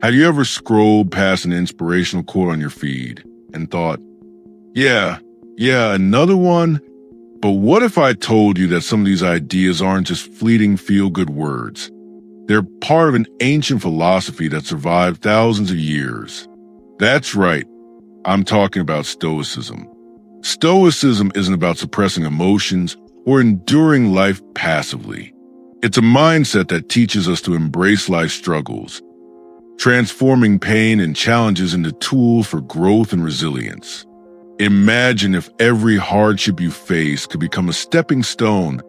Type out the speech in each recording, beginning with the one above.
Have you ever scrolled past an inspirational quote on your feed and thought, yeah, another one? But what if I told you that some of these ideas aren't just fleeting feel-good words? They're part of an ancient philosophy that survived thousands of years. That's right, I'm talking about Stoicism. Stoicism isn't about suppressing emotions or enduring life passively. It's a mindset that teaches us to embrace life's struggles, transforming pain and challenges into tools for growth and resilience. Imagine if every hardship you face could become a stepping stone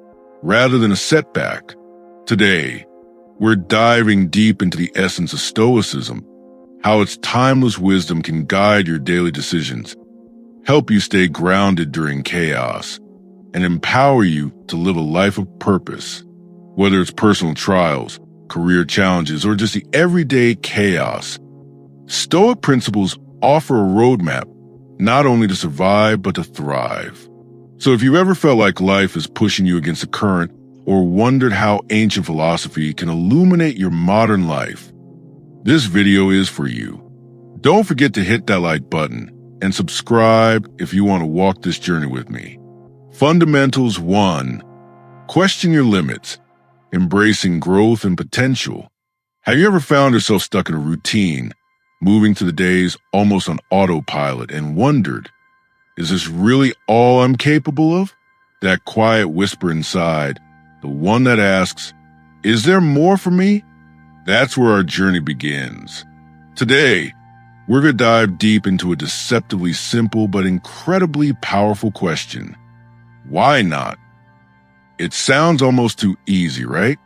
rather than a setback. Today, we're diving deep into the essence of Stoicism, how its timeless wisdom can guide your daily decisions, help you stay grounded during chaos, and empower you to live a life of purpose. Whether it's personal trials, career challenges, or just the everyday chaos, Stoic principles offer a roadmap not only to survive, but to thrive. So if you ever felt like life is pushing you against the current or wondered how ancient philosophy can illuminate your modern life, this video is for you. Don't forget to hit that like button and subscribe if you want to walk this journey with me. Fundamentals 1. Question your limits, embracing growth and potential. Have you ever found yourself stuck in a routine, moving through the days almost on autopilot and wondered, is this really all I'm capable of? That quiet whisper inside, the one that asks, is there more for me? That's where our journey begins. Today, we're going to dive deep into a deceptively simple but incredibly powerful question. Why not? It sounds almost too easy, right?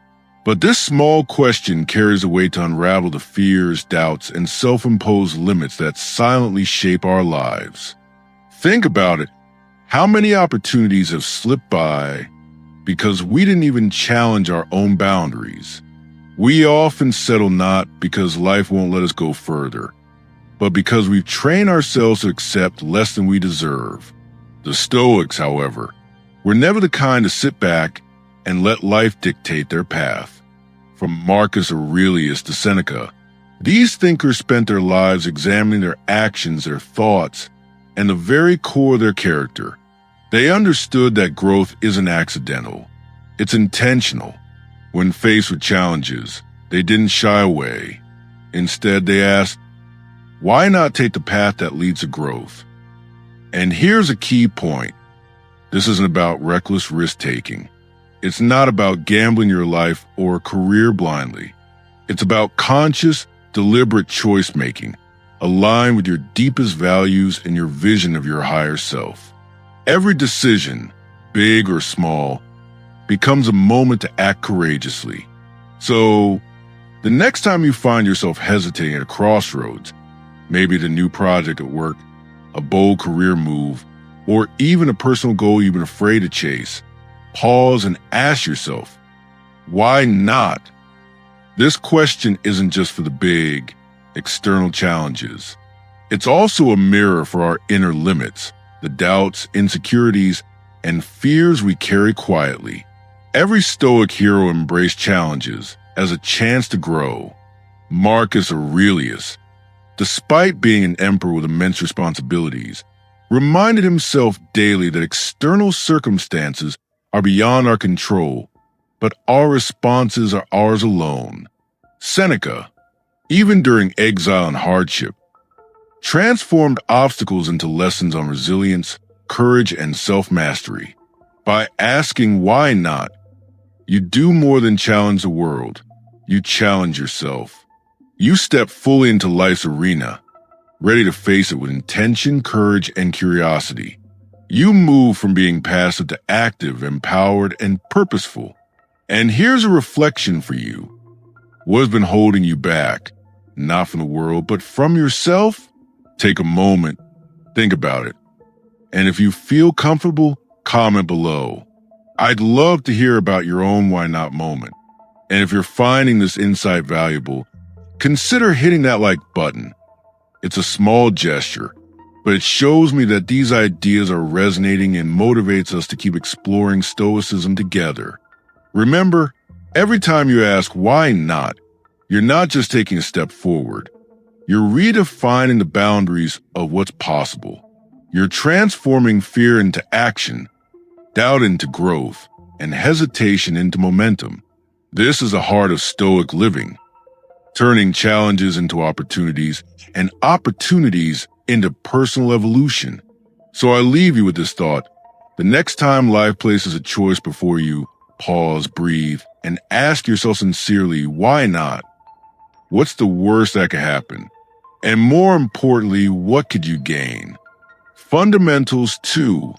But this small question carries a way to unravel the fears, doubts, and self-imposed limits that silently shape our lives. Think about it. How many opportunities have slipped by because we didn't even challenge our own boundaries? We often settle not because life won't let us go further, but because we've trained ourselves to accept less than we deserve. The Stoics, however, were never the kind to sit back and let life dictate their path. From Marcus Aurelius to Seneca, these thinkers spent their lives examining their actions, their thoughts, and the very core of their character. They understood that growth isn't accidental. It's intentional. When faced with challenges, they didn't shy away. Instead, they asked, why not take the path that leads to growth? And here's a key point. This isn't about reckless risk-taking. It's not about gambling your life or career blindly. It's about conscious, deliberate choice-making, aligned with your deepest values and your vision of your higher self. Every decision, big or small, becomes a moment to act courageously. So, the next time you find yourself hesitating at a crossroads, maybe the new project at work, a bold career move, or even a personal goal you've been afraid to chase, pause and ask yourself, why not? This question isn't just for the big, external challenges. It's also a mirror for our inner limits, the doubts, insecurities, and fears we carry quietly. Every Stoic hero embraced challenges as a chance to grow. Marcus Aurelius, despite being an emperor with immense responsibilities, reminded himself daily that external circumstances are beyond our control, but our responses are ours alone. Seneca, even during exile and hardship, transformed obstacles into lessons on resilience, courage, and self-mastery. By asking why not, you do more than challenge the world. You challenge yourself. You step fully into life's arena, ready to face it with intention, courage, and curiosity. You move from being passive to active, empowered, and purposeful. And here's a reflection for you. What has been holding you back? Not from the world, but from yourself? Take a moment, think about it. And if you feel comfortable, comment below. I'd love to hear about your own why not moment. And if you're finding this insight valuable, consider hitting that like button. It's a small gesture, but it shows me that these ideas are resonating and motivates us to keep exploring Stoicism together. Remember, every time you ask why not, You're not just taking a step forward. You're redefining the boundaries of what's possible. You're transforming fear into action, doubt into growth, and hesitation into momentum. This is the heart of Stoic living, turning challenges into opportunities and opportunities into personal evolution. So I leave you with this thought. The next time life places a choice before you, pause, breathe, and ask yourself sincerely, why not? What's the worst that could happen? And more importantly, what could you gain? Fundamentals 2.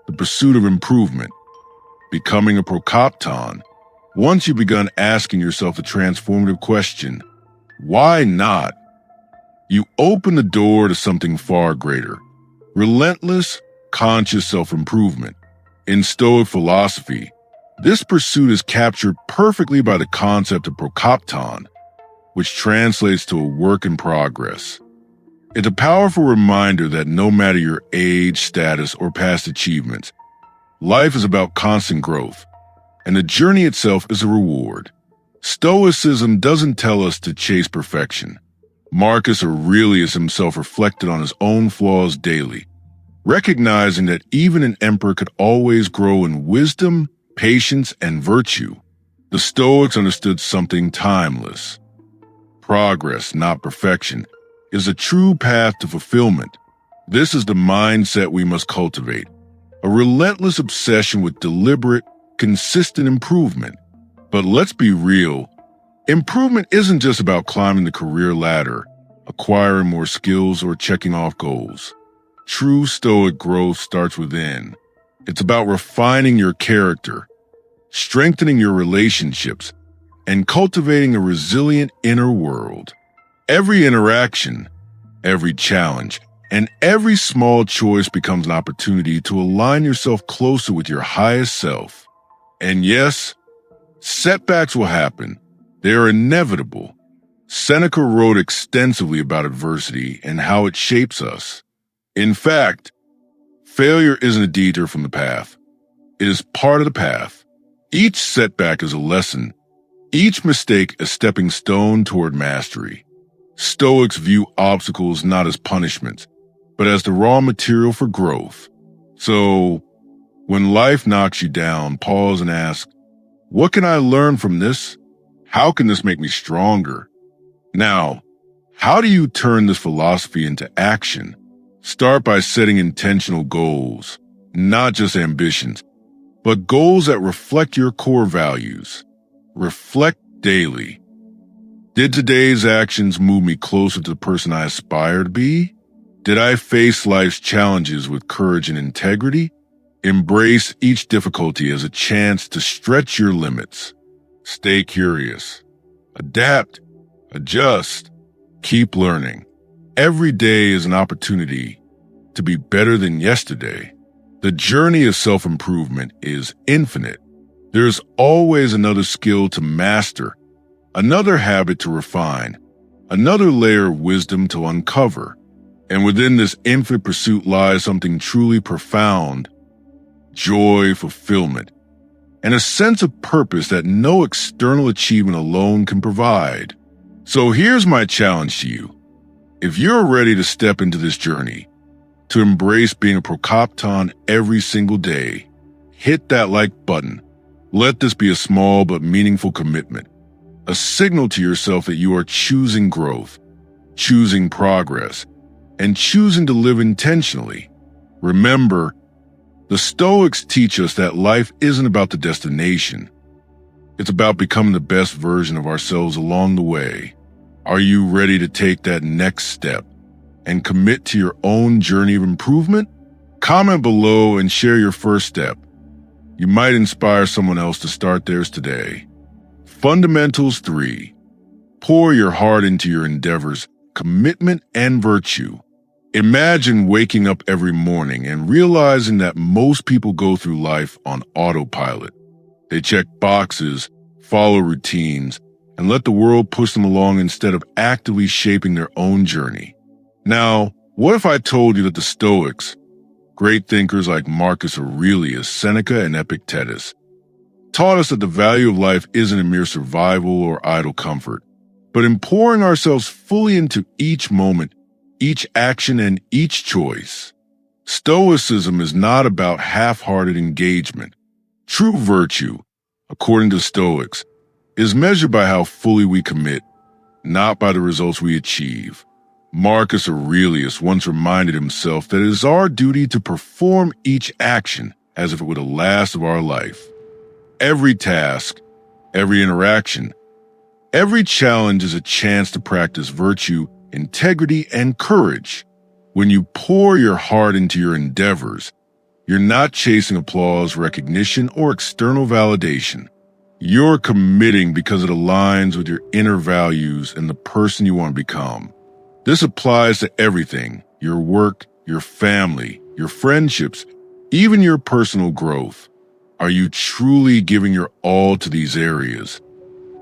The pursuit of improvement. Becoming a prokopton. Once you've begun asking yourself the transformative question, why not? You open the door to something far greater. Relentless, conscious self-improvement. In Stoic philosophy, this pursuit is captured perfectly by the concept of prokopton, which translates to a work in progress. It's a powerful reminder that no matter your age, status, or past achievements, life is about constant growth, and the journey itself is a reward. Stoicism doesn't tell us to chase perfection. Marcus Aurelius himself reflected on his own flaws daily, recognizing that even an emperor could always grow in wisdom, patience, and virtue. The Stoics understood something timeless. Progress, not perfection, is a true path to fulfillment. This is the mindset we must cultivate, a relentless obsession with deliberate, consistent improvement. But let's be real, improvement isn't just about climbing the career ladder, acquiring more skills, or checking off goals. True Stoic growth starts within. It's about refining your character, strengthening your relationships, and cultivating a resilient inner world. Every interaction, every challenge, and every small choice becomes an opportunity to align yourself closer with your highest self. And yes, setbacks will happen. They are inevitable. Seneca wrote extensively about adversity and how it shapes us. In fact, failure isn't a detour from the path. It is part of the path. Each setback is a lesson, each mistake a stepping stone toward mastery. Stoics view obstacles not as punishments, but as the raw material for growth. So, when life knocks you down, pause and ask, what can I learn from this? How can this make me stronger? Now, how do you turn this philosophy into action? Start by setting intentional goals, not just ambitions, but goals that reflect your core values. Reflect daily. Did today's actions move me closer to the person I aspire to be? Did I face life's challenges with courage and integrity? Embrace each difficulty as a chance to stretch your limits. Stay curious. Adapt. Adjust. Keep learning. Every day is an opportunity to be better than yesterday. The journey of self-improvement is infinite. There's always another skill to master, another habit to refine, another layer of wisdom to uncover. And within this infinite pursuit lies something truly profound: joy, fulfillment, and a sense of purpose that no external achievement alone can provide. So here's my challenge to you. If you're ready to step into this journey, to embrace being a prokopton every single day, hit that like button. Let this be a small but meaningful commitment, a signal to yourself that you are choosing growth, choosing progress, and choosing to live intentionally. Remember, the Stoics teach us that life isn't about the destination. It's about becoming the best version of ourselves along the way. Are you ready to take that next step and commit to your own journey of improvement? Comment below and share your first step. You might inspire someone else to start theirs today. Fundamentals 3. Pour your heart into your endeavors, commitment, and virtue. Imagine waking up every morning and realizing that most people go through life on autopilot. They check boxes, follow routines, and let the world push them along instead of actively shaping their own journey. Now, what if I told you that the Stoics, great thinkers like Marcus Aurelius, Seneca, and Epictetus, taught us that the value of life isn't a mere survival or idle comfort. but in pouring ourselves fully into each moment, each action, and each choice. Stoicism is not about half-hearted engagement. True virtue, according to Stoics, is measured by how fully we commit, not by the results we achieve. Marcus Aurelius once reminded himself that it is our duty to perform each action as if it were the last of our life. Every task, every interaction, every challenge is a chance to practice virtue, integrity, and courage. When you pour your heart into your endeavors, you're not chasing applause, recognition, or external validation. You're committing because it aligns with your inner values and the person you want to become. This applies to everything: your work, your family, your friendships, even your personal growth. Are you truly giving your all to these areas?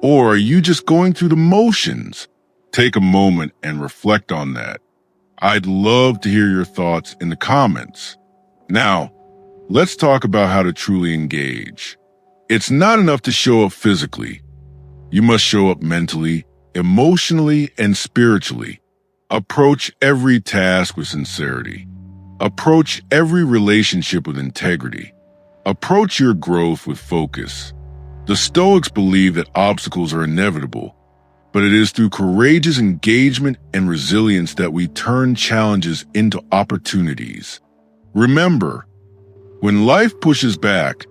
Or are you just going through the motions? Take a moment and reflect on that. I'd love to hear your thoughts in the comments. Now, let's talk about how to truly engage. It's not enough to show up physically. You must show up mentally, emotionally, and spiritually. Approach every task with sincerity. Approach every relationship with integrity. Approach your growth with focus. The Stoics believe that obstacles are inevitable, but it is through courageous engagement and resilience that we turn challenges into opportunities. Remember, when life pushes back,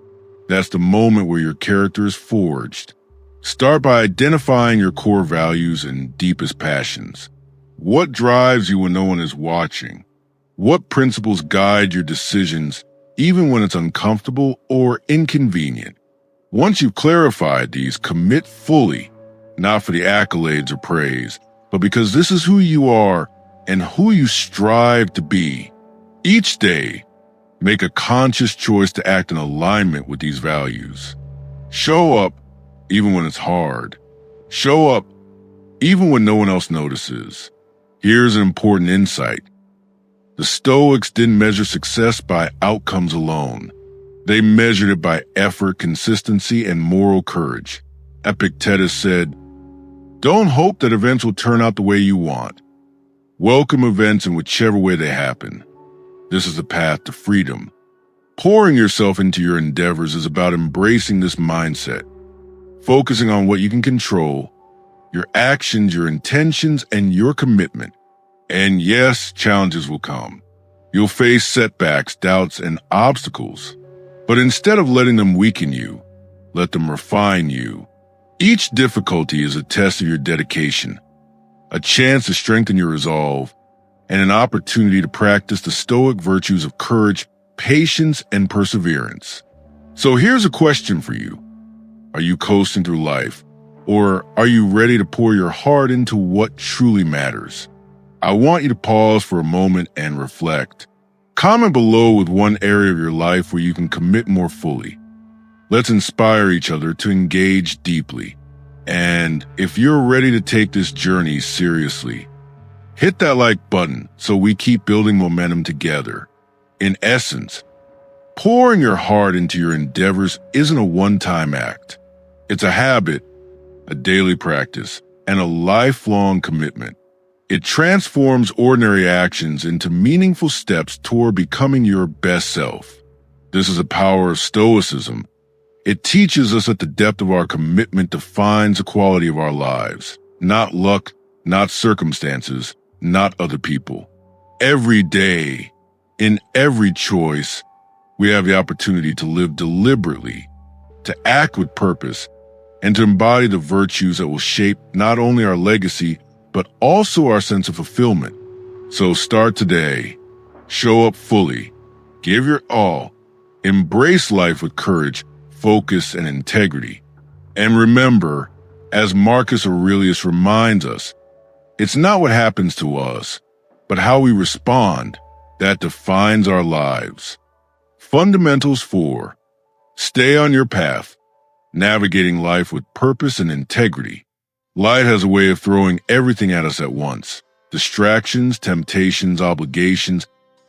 that's the moment where your character is forged. Start by identifying your core values and deepest passions. What drives you when no one is watching? What principles guide your decisions even when it's uncomfortable or inconvenient? Once you've clarified these, commit fully, not for the accolades or praise, but because this is who you are and who you strive to be. Each day, make a conscious choice to act in alignment with these values. Show up even when it's hard. Show up even when no one else notices. Here's an important insight. The Stoics didn't measure success by outcomes alone. They measured it by effort, consistency, and moral courage. Epictetus said, "Don't hope that events will turn out the way you want. Welcome events in whichever way they happen. This is the path to freedom." Pouring yourself into your endeavors is about embracing this mindset, focusing on what you can control, your actions, your intentions, and your commitment. And yes, challenges will come. You'll face setbacks, doubts, and obstacles. But instead of letting them weaken you, let them refine you. Each difficulty is a test of your dedication, a chance to strengthen your resolve, and an opportunity to practice the Stoic virtues of courage, patience, and perseverance. So here's a question for you. Are you coasting through life, or are you ready to pour your heart into what truly matters? I want you to pause for a moment and reflect. Comment below with one area of your life where you can commit more fully. Let's inspire each other to engage deeply. And if you're ready to take this journey seriously, hit that like button so we keep building momentum together. In essence, pouring your heart into your endeavors isn't a one-time act. It's a habit, a daily practice, and a lifelong commitment. It transforms ordinary actions into meaningful steps toward becoming your best self. This is the power of Stoicism. It teaches us that the depth of our commitment defines the quality of our lives. Not luck, not circumstances, not other people. Every day, in every choice, we have the opportunity to live deliberately, to act with purpose, and to embody the virtues that will shape not only our legacy, but also our sense of fulfillment. So start today. Show up fully. Give your all. Embrace life with courage, focus, and integrity. And remember, as Marcus Aurelius reminds us, it's not what happens to us, but how we respond that defines our lives. Fundamentals 4. Stay on your path, navigating life with purpose and integrity. Life has a way of throwing everything at us at once. Distractions, temptations, obligations,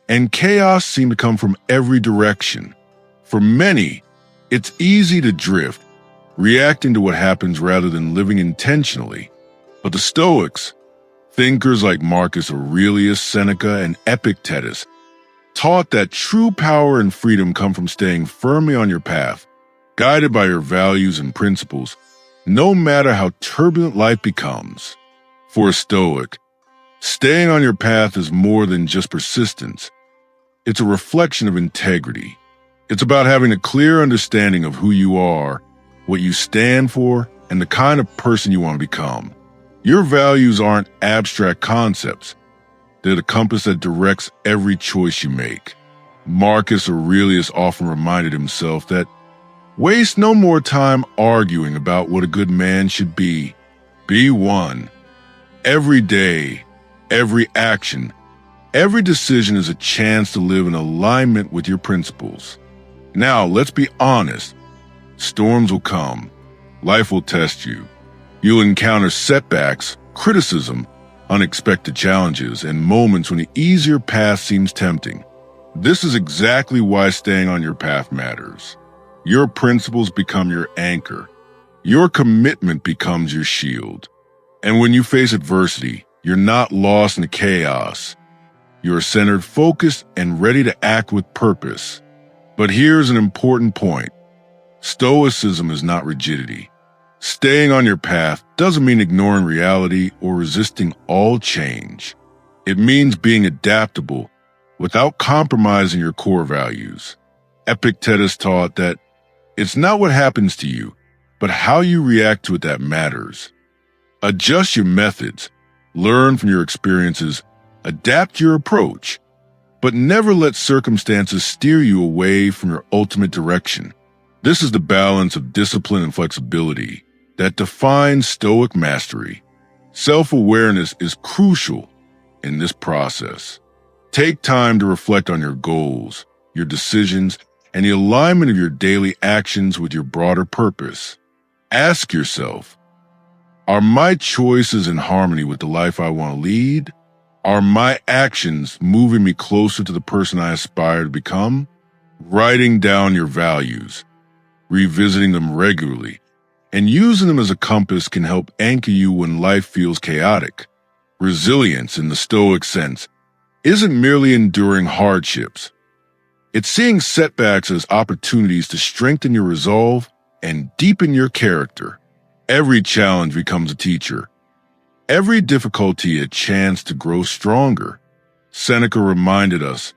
and chaos seem to come from every direction. For many, it's easy to drift, reacting to what happens rather than living intentionally. But the Stoics, thinkers like Marcus Aurelius, Seneca, and Epictetus, taught that true power and freedom come from staying firmly on your path, guided by your values and principles, no matter how turbulent life becomes. For a Stoic, staying on your path is more than just persistence. It's a reflection of integrity. It's about having a clear understanding of who you are, what you stand for, and the kind of person you want to become. Your values aren't abstract concepts. They're the compass that directs every choice you make. Marcus Aurelius often reminded himself that waste no more time arguing about what a good man should be. Be one. Every day, every action, every decision is a chance to live in alignment with your principles. Now, let's be honest. Storms will come. Life will test you. You'll encounter setbacks, criticism, unexpected challenges, and moments when the easier path seems tempting. This is exactly why staying on your path matters. Your principles become your anchor. Your commitment becomes your shield. And when you face adversity, you're not lost in the chaos. You're centered, focused, and ready to act with purpose. But here's an important point. Stoicism is not rigidity. Staying on your path doesn't mean ignoring reality or resisting all change. It means being adaptable without compromising your core values. Epictetus taught that it's not what happens to you, but how you react to it that matters. Adjust your methods, learn from your experiences, adapt your approach, but never let circumstances steer you away from your ultimate direction. This is the balance of discipline and flexibility that defines Stoic mastery. Self-awareness is crucial in this process. Take time to reflect on your goals, your decisions, and the alignment of your daily actions with your broader purpose. Ask yourself, are my choices in harmony with the life I want to lead? Are my actions moving me closer to the person I aspire to become? Writing down your values, revisiting them regularly, and using them as a compass can help anchor you when life feels chaotic. Resilience, in the Stoic sense, isn't merely enduring hardships. It's seeing setbacks as opportunities to strengthen your resolve and deepen your character. Every challenge becomes a teacher. Every difficulty a chance to grow stronger. Seneca reminded us,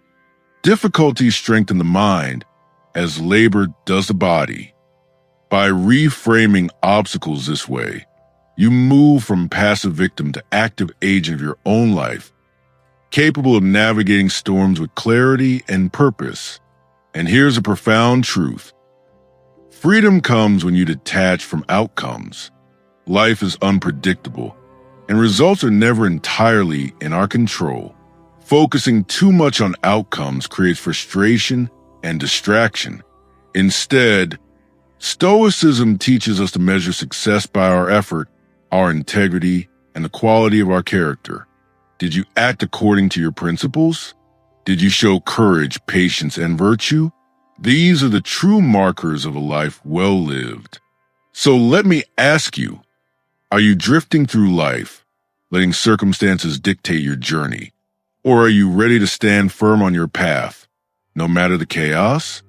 difficulties strengthen the mind as labor does the body. By reframing obstacles this way, you move from passive victim to active agent of your own life, capable of navigating storms with clarity and purpose. And here's a profound truth. Freedom comes when you detach from outcomes. Life is unpredictable, and results are never entirely in our control. Focusing too much on outcomes creates frustration and distraction. Instead, Stoicism teaches us to measure success by our effort, our integrity, and the quality of our character. Did you act according to your principles? Did you show courage, patience, and virtue? These are the true markers of a life well lived. So let me ask you, are you drifting through life, letting circumstances dictate your journey? Or are you ready to stand firm on your path, no matter the chaos?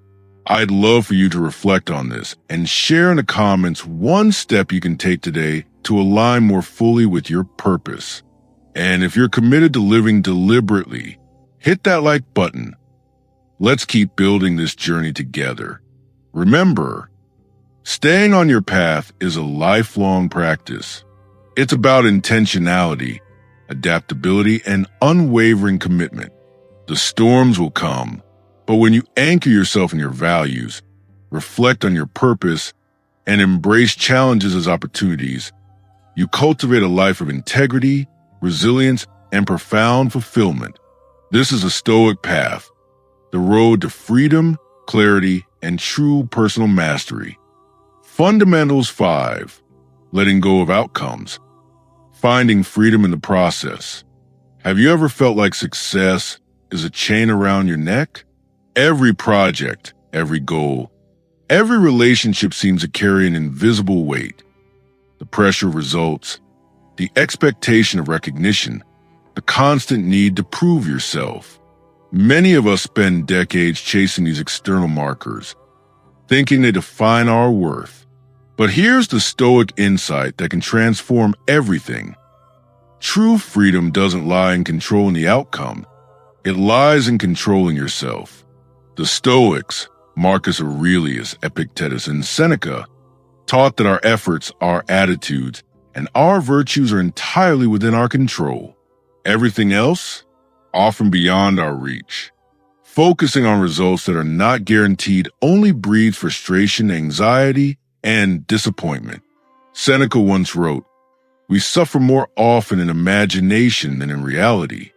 I'd love for you to reflect on this and share in the comments one step you can take today to align more fully with your purpose. And if you're committed to living deliberately, hit that like button. Let's keep building this journey together. Remember, staying on your path is a lifelong practice. It's about intentionality, adaptability, and unwavering commitment. The storms will come, but when you anchor yourself in your values, reflect on your purpose, and embrace challenges as opportunities, you cultivate a life of integrity, resilience, and profound fulfillment. This is a Stoic path, the road to freedom, clarity, and true personal mastery. Fundamentals 5. Letting go of outcomes. Finding freedom in the process. Have you ever felt like success is a chain around your neck? Every project, every goal, every relationship seems to carry an invisible weight. The pressure of results, the expectation of recognition, the constant need to prove yourself. Many of us spend decades chasing these external markers, thinking they define our worth. But here's the Stoic insight that can transform everything. True freedom doesn't lie in controlling the outcome. It lies in controlling yourself. The Stoics, Marcus Aurelius, Epictetus, and Seneca, taught that our efforts, our attitudes, and our virtues are entirely within our control. Everything else, often beyond our reach. Focusing on results that are not guaranteed only breeds frustration, anxiety, and disappointment. Seneca once wrote, "We suffer more often in imagination than in reality."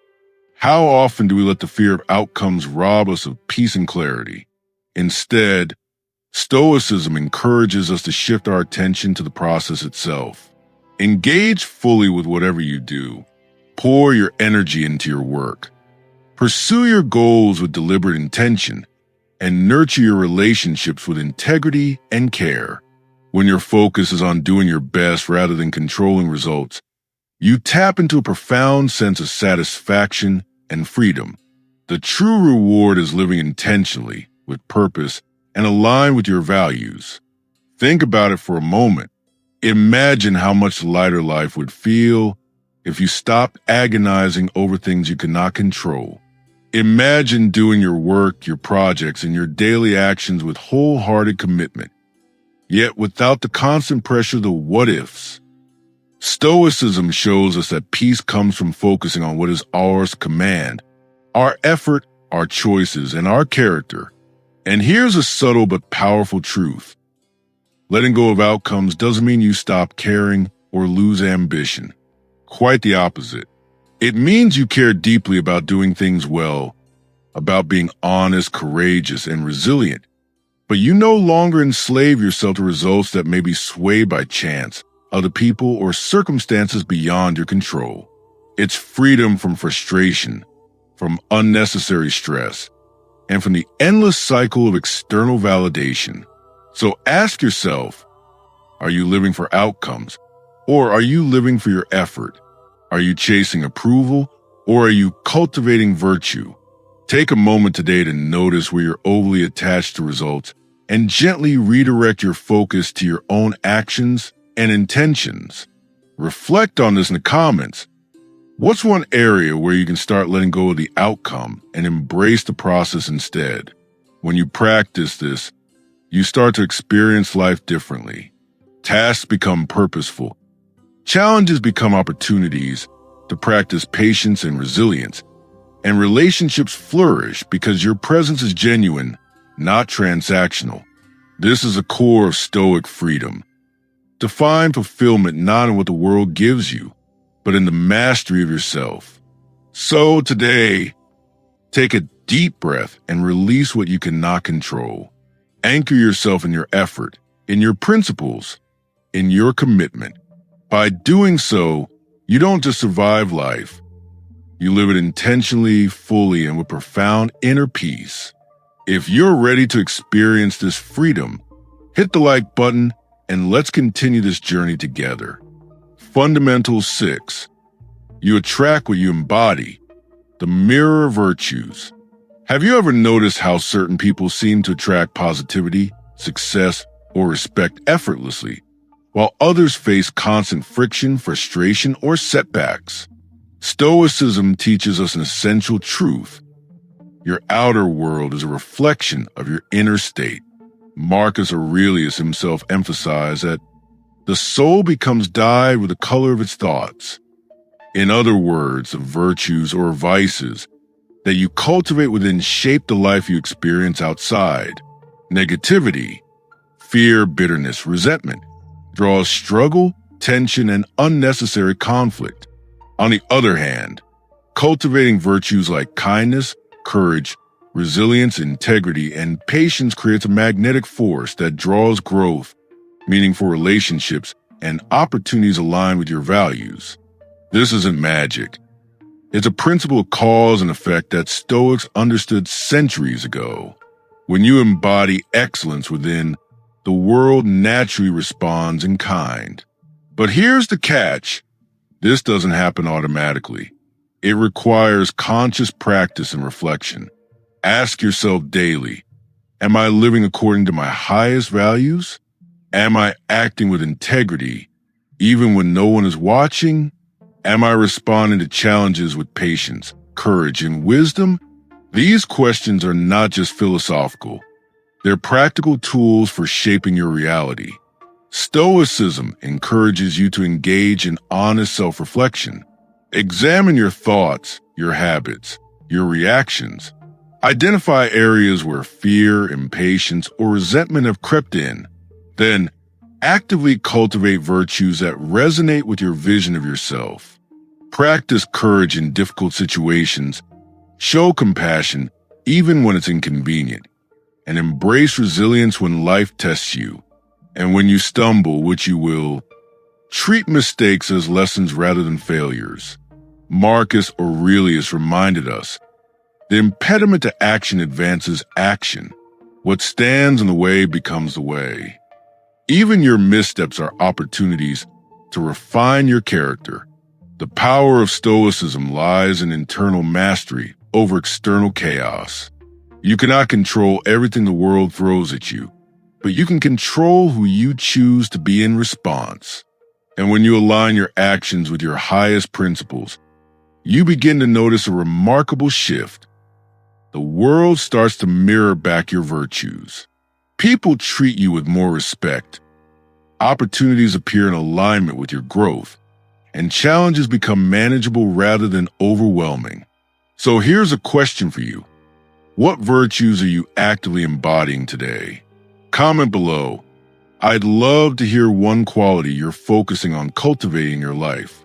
How often do we let the fear of outcomes rob us of peace and clarity? Instead, Stoicism encourages us to shift our attention to the process itself. Engage fully with whatever you do. Pour your energy into your work. Pursue your goals with deliberate intention, and nurture your relationships with integrity and care. When your focus is on doing your best rather than controlling results, you tap into a profound sense of satisfaction and freedom. The true reward is living intentionally, with purpose, and aligned with your values. Think about it for a moment. Imagine how much lighter life would feel if you stopped agonizing over things you cannot control. Imagine doing your work, your projects, and your daily actions with wholehearted commitment, yet without the constant pressure of the what-ifs. Stoicism shows us that peace comes from focusing on what is ours to command, our effort, our choices, and our character. And here's a subtle but powerful truth. Letting go of outcomes doesn't mean you stop caring or lose ambition. Quite the opposite. It means you care deeply about doing things well, about being honest, courageous, and resilient. But you no longer enslave yourself to results that may be swayed by chance, other people, or circumstances beyond your control. It's freedom from frustration, from unnecessary stress, and from the endless cycle of external validation. So ask yourself, are you living for outcomes, or are you living for your effort? Are you chasing approval, or are you cultivating virtue? Take a moment today to notice where you're overly attached to results and gently redirect your focus to your own actions and intentions. Reflect on this in the comments. What's one area where you can start letting go of the outcome and embrace the process instead? When you practice this, you start to experience life differently. Tasks become purposeful. Challenges become opportunities to practice patience and resilience. And relationships flourish because your presence is genuine, not transactional. This is a core of Stoic freedom. To find fulfillment not in what the world gives you, but in the mastery of yourself. So today, take a deep breath and release what you cannot control. Anchor yourself in your effort, in your principles, in your commitment. By doing so, you don't just survive life. You live it intentionally, fully, and with profound inner peace. If you're ready to experience this freedom, hit the like button and let's continue this journey together. Fundamental 6. You attract what you embody, the mirror of virtues. Have you ever noticed how certain people seem to attract positivity, success, or respect effortlessly, while others face constant friction, frustration, or setbacks? Stoicism teaches us an essential truth. Your outer world is a reflection of your inner state. Marcus Aurelius himself emphasized that the soul becomes dyed with the color of its thoughts. In other words, the virtues or vices that you cultivate within shape the life you experience outside. Negativity, fear, bitterness, resentment draws struggle, tension, and unnecessary conflict. On the other hand, cultivating virtues like kindness, courage, resilience, integrity, and patience creates a magnetic force that draws growth, meaningful relationships, and opportunities aligned with your values. This isn't magic. It's a principle of cause and effect that Stoics understood centuries ago. When you embody excellence within, the world naturally responds in kind. But here's the catch. This doesn't happen automatically. It requires conscious practice and reflection. Ask yourself daily, am I living according to my highest values? Am I acting with integrity, even when no one is watching? Am I responding to challenges with patience, courage, and wisdom? These questions are not just philosophical. They're practical tools for shaping your reality. Stoicism encourages you to engage in honest self-reflection. Examine your thoughts, your habits, your reactions. Identify areas where fear, impatience, or resentment have crept in. Then, actively cultivate virtues that resonate with your vision of yourself. Practice courage in difficult situations. Show compassion even when it's inconvenient. And embrace resilience when life tests you. And when you stumble, which you will, treat mistakes as lessons rather than failures. Marcus Aurelius reminded us, the impediment to action advances action. What stands in the way becomes the way. Even your missteps are opportunities to refine your character. The power of Stoicism lies in internal mastery over external chaos. You cannot control everything the world throws at you, but you can control who you choose to be in response. And when you align your actions with your highest principles, you begin to notice a remarkable shift. The world starts to mirror back your virtues. People treat you with more respect. Opportunities appear in alignment with your growth, and challenges become manageable rather than overwhelming. So here's a question for you. What virtues are you actively embodying today? Comment below. I'd love to hear one quality you're focusing on cultivating in your life.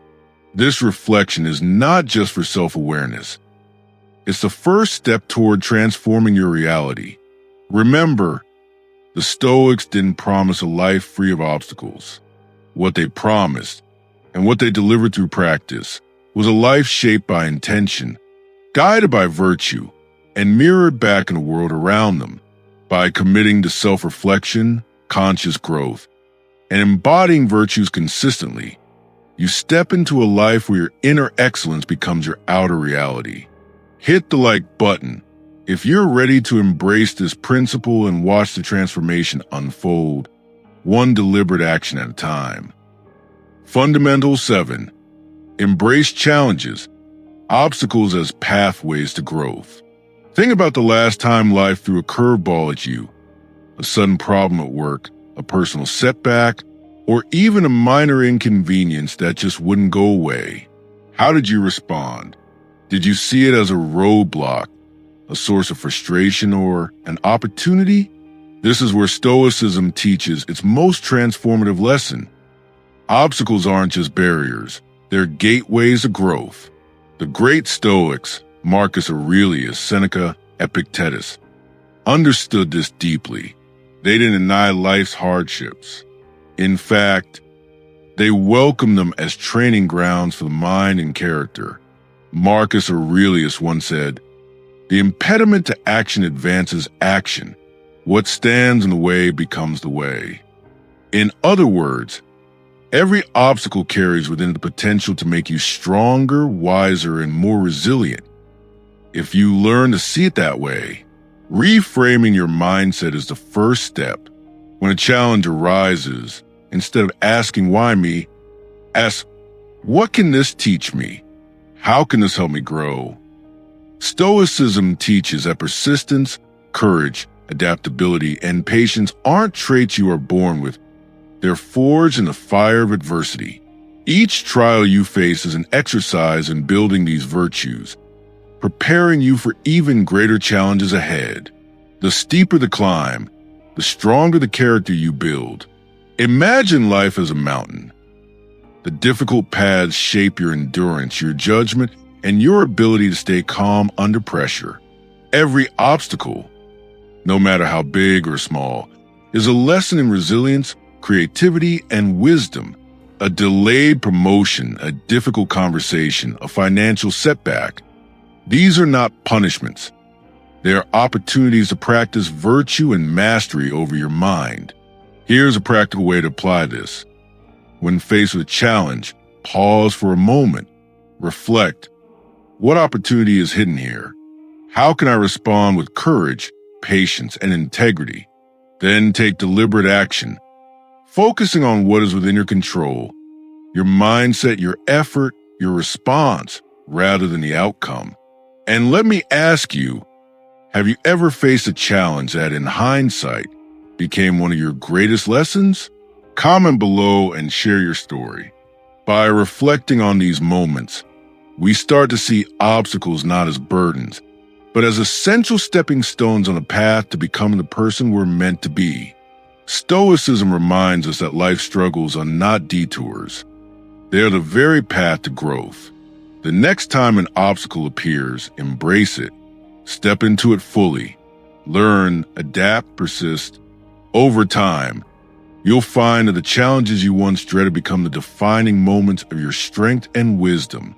This reflection is not just for self-awareness. It's the first step toward transforming your reality. Remember, the Stoics didn't promise a life free of obstacles. What they promised, and what they delivered through practice, was a life shaped by intention, guided by virtue, and mirrored back in the world around them. By committing to self-reflection, conscious growth, and embodying virtues consistently, you step into a life where your inner excellence becomes your outer reality. Hit the like button if you're ready to embrace this principle and watch the transformation unfold, one deliberate action at a time. Fundamental 7. Embrace challenges, obstacles as pathways to growth. Think about the last time life threw a curveball at you, a sudden problem at work, a personal setback, or even a minor inconvenience that just wouldn't go away. How did you respond? Did you see it as a roadblock, a source of frustration, or an opportunity? This is where Stoicism teaches its most transformative lesson. Obstacles aren't just barriers, they're gateways of growth. The great Stoics, Marcus Aurelius, Seneca, Epictetus, understood this deeply. They didn't deny life's hardships. In fact, they welcomed them as training grounds for the mind and character. Marcus Aurelius once said, "The impediment to action advances action. What stands in the way becomes the way." In other words, every obstacle carries within it the potential to make you stronger, wiser, and more resilient. If you learn to see it that way, reframing your mindset is the first step. When a challenge arises, instead of asking why me, ask, what can this teach me? How can this help me grow? Stoicism teaches that persistence, courage, adaptability, and patience aren't traits you are born with. They're forged in the fire of adversity. Each trial you face is an exercise in building these virtues, preparing you for even greater challenges ahead. The steeper the climb, the stronger the character you build. Imagine life as a mountain. The difficult paths shape your endurance, your judgment, and your ability to stay calm under pressure. Every obstacle, no matter how big or small, is a lesson in resilience, creativity, and wisdom. A delayed promotion, a difficult conversation, a financial setback. These are not punishments. They are opportunities to practice virtue and mastery over your mind. Here's a practical way to apply this. When faced with a challenge, pause for a moment, reflect. What opportunity is hidden here? How can I respond with courage, patience, and integrity? Then take deliberate action, focusing on what is within your control, your mindset, your effort, your response, rather than the outcome. And let me ask you, have you ever faced a challenge that, in hindsight, became one of your greatest lessons? Comment below and share your story. By reflecting on these moments, we start to see obstacles not as burdens, but as essential stepping stones on a path to becoming the person we're meant to be. Stoicism reminds us that life's struggles are not detours. They are the very path to growth. The next time an obstacle appears, embrace it. Step into it fully. Learn, adapt, persist. Over time, you'll find that the challenges you once dreaded become the defining moments of your strength and wisdom.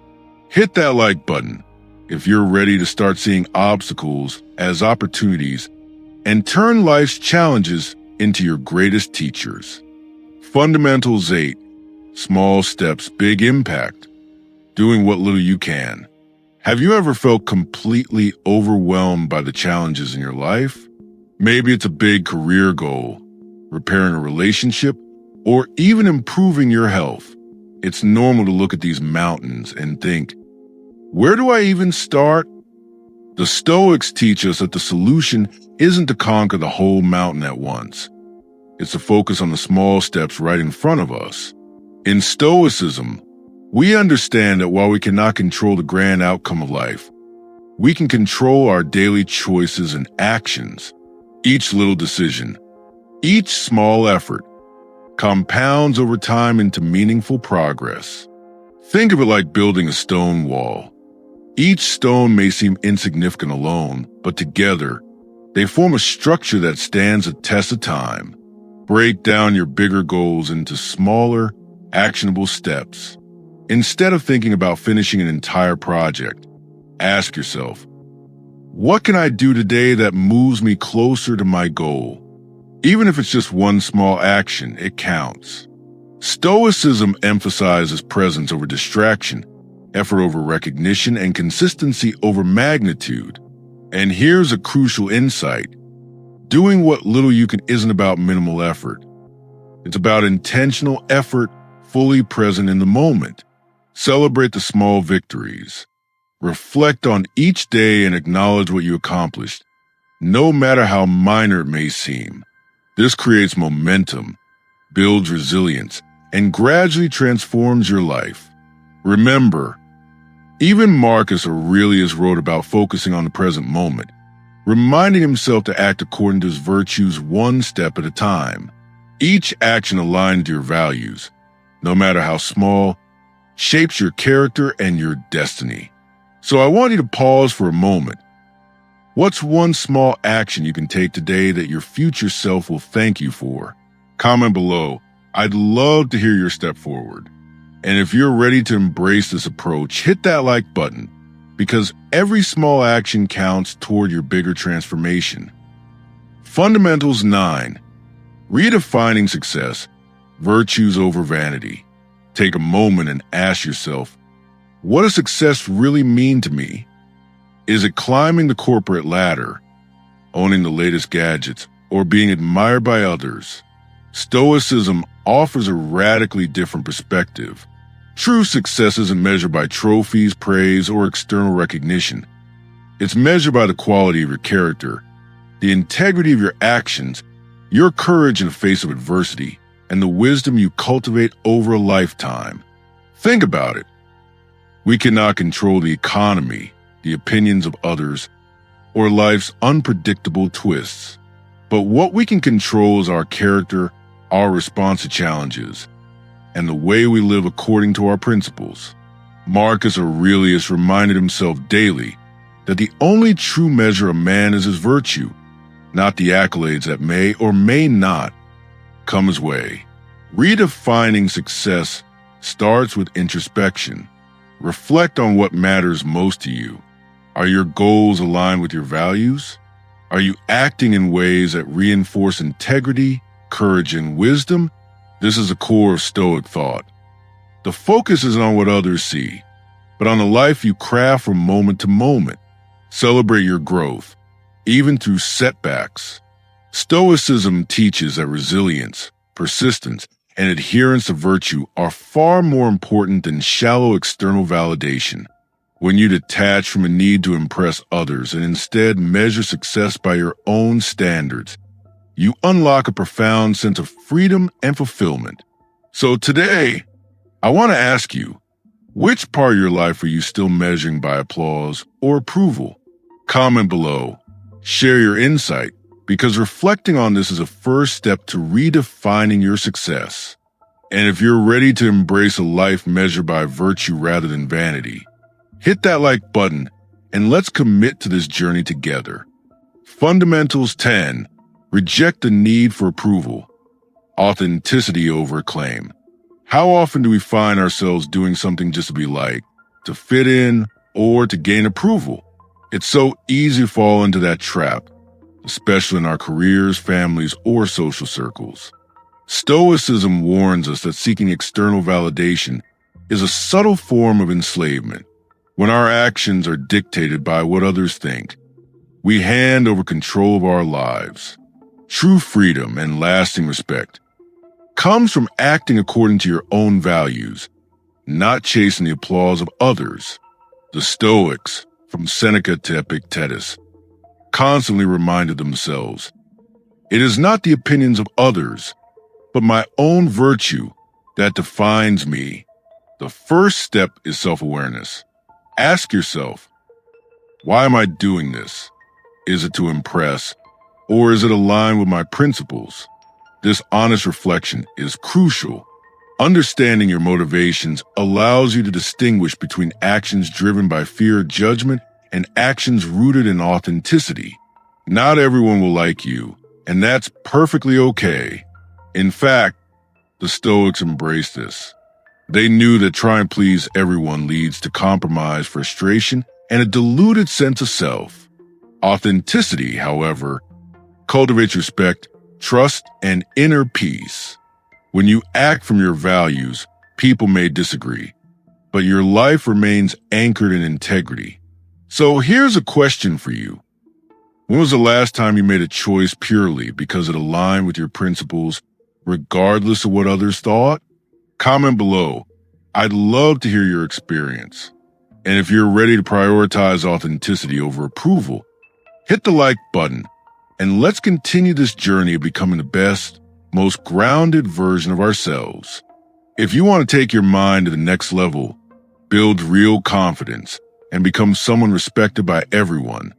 Hit that like button if you're ready to start seeing obstacles as opportunities and turn life's challenges into your greatest teachers. Fundamentals 8. Small steps, big impact. Doing what little you can. Have you ever felt completely overwhelmed by the challenges in your life? Maybe it's a big career goal, repairing a relationship, or even improving your health. It's normal to look at these mountains and think, where do I even start? The Stoics teach us that the solution isn't to conquer the whole mountain at once. It's to focus on the small steps right in front of us. In Stoicism, we understand that while we cannot control the grand outcome of life, we can control our daily choices and actions. Each little decision, each small effort, compounds over time into meaningful progress. Think of it like building a stone wall. Each stone may seem insignificant alone, but together, they form a structure that stands a test of time. Break down your bigger goals into smaller, actionable steps. Instead of thinking about finishing an entire project, ask yourself, what can I do today that moves me closer to my goal? Even if it's just one small action, it counts. Stoicism emphasizes presence over distraction, effort over recognition, and consistency over magnitude. And here's a crucial insight. Doing what little you can isn't about minimal effort. It's about intentional effort, fully present in the moment. Celebrate the small victories. Reflect on each day and acknowledge what you accomplished, no matter how minor it may seem. This creates momentum, builds resilience, and gradually transforms your life. Remember, even Marcus Aurelius wrote about focusing on the present moment, reminding himself to act according to his virtues one step at a time. Each action aligned to your values, no matter how small, shapes your character and your destiny. So I want you to pause for a moment. What's one small action you can take today that your future self will thank you for? Comment below. I'd love to hear your step forward. And if you're ready to embrace this approach, hit that like button, because every small action counts toward your bigger transformation. Fundamentals 9. Redefining success, virtues over vanity. Take a moment and ask yourself, what does success really mean to me? Is it climbing the corporate ladder, owning the latest gadgets, or being admired by others? Stoicism offers a radically different perspective. True success isn't measured by trophies, praise, or external recognition. It's measured by the quality of your character, the integrity of your actions, your courage in the face of adversity, and the wisdom you cultivate over a lifetime. Think about it. We cannot control the economy, the opinions of others, or life's unpredictable twists. But what we can control is our character, our response to challenges, and the way we live according to our principles. Marcus Aurelius reminded himself daily that the only true measure of man is his virtue, not the accolades that may or may not come his way. Redefining success starts with introspection. Reflect on what matters most to you. Are your goals aligned with your values? Are you acting in ways that reinforce integrity, courage, and wisdom? This is the core of Stoic thought. The focus isn't on what others see, but on the life you craft from moment to moment. Celebrate your growth, even through setbacks. Stoicism teaches that resilience, persistence, and adherence to virtue are far more important than shallow external validation. When you detach from a need to impress others and instead measure success by your own standards, you unlock a profound sense of freedom and fulfillment. So today, I want to ask you, which part of your life are you still measuring by applause or approval? Comment below. Share your insight, because reflecting on this is a first step to redefining your success. And if you're ready to embrace a life measured by virtue rather than vanity, hit that like button and let's commit to this journey together. Fundamentals 10. Reject the need for approval. Authenticity over acclaim. How often do we find ourselves doing something just to be liked, to fit in, or to gain approval? It's so easy to fall into that trap, especially in our careers, families, or social circles. Stoicism warns us that seeking external validation is a subtle form of enslavement. When our actions are dictated by what others think, we hand over control of our lives. True freedom and lasting respect comes from acting according to your own values, not chasing the applause of others. The Stoics, from Seneca to Epictetus, constantly reminded themselves, "It is not the opinions of others, but my own virtue that defines me." The first step is self-awareness. Ask yourself, why am I doing this? Is it to impress, or is it aligned with my principles? This honest reflection is crucial. Understanding your motivations allows you to distinguish between actions driven by fear of judgment and actions rooted in authenticity. Not everyone will like you, and that's perfectly okay. In fact, the Stoics embraced this. They knew that trying to please everyone leads to compromise, frustration, and a diluted sense of self. Authenticity, however, cultivates respect, trust, and inner peace. When you act from your values, people may disagree, but your life remains anchored in integrity. So here's a question for you. When was the last time you made a choice purely because it aligned with your principles, regardless of what others thought? Comment below. I'd love to hear your experience. And if you're ready to prioritize authenticity over approval, hit the like button, and let's continue this journey of becoming the best, most grounded version of ourselves. If you want to take your mind to the next level, build real confidence, and become someone respected by everyone,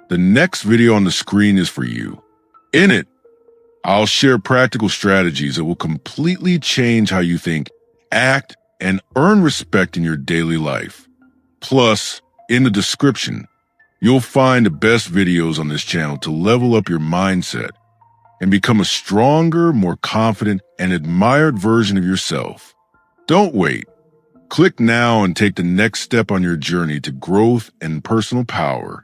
the next video on the screen is for you. In it, I'll share practical strategies that will completely change how you think, act, and earn respect in your daily life. Plus, in the description, you'll find the best videos on this channel to level up your mindset and become a stronger, more confident, and admired version of yourself. Don't wait. Click now and take the next step on your journey to growth and personal power.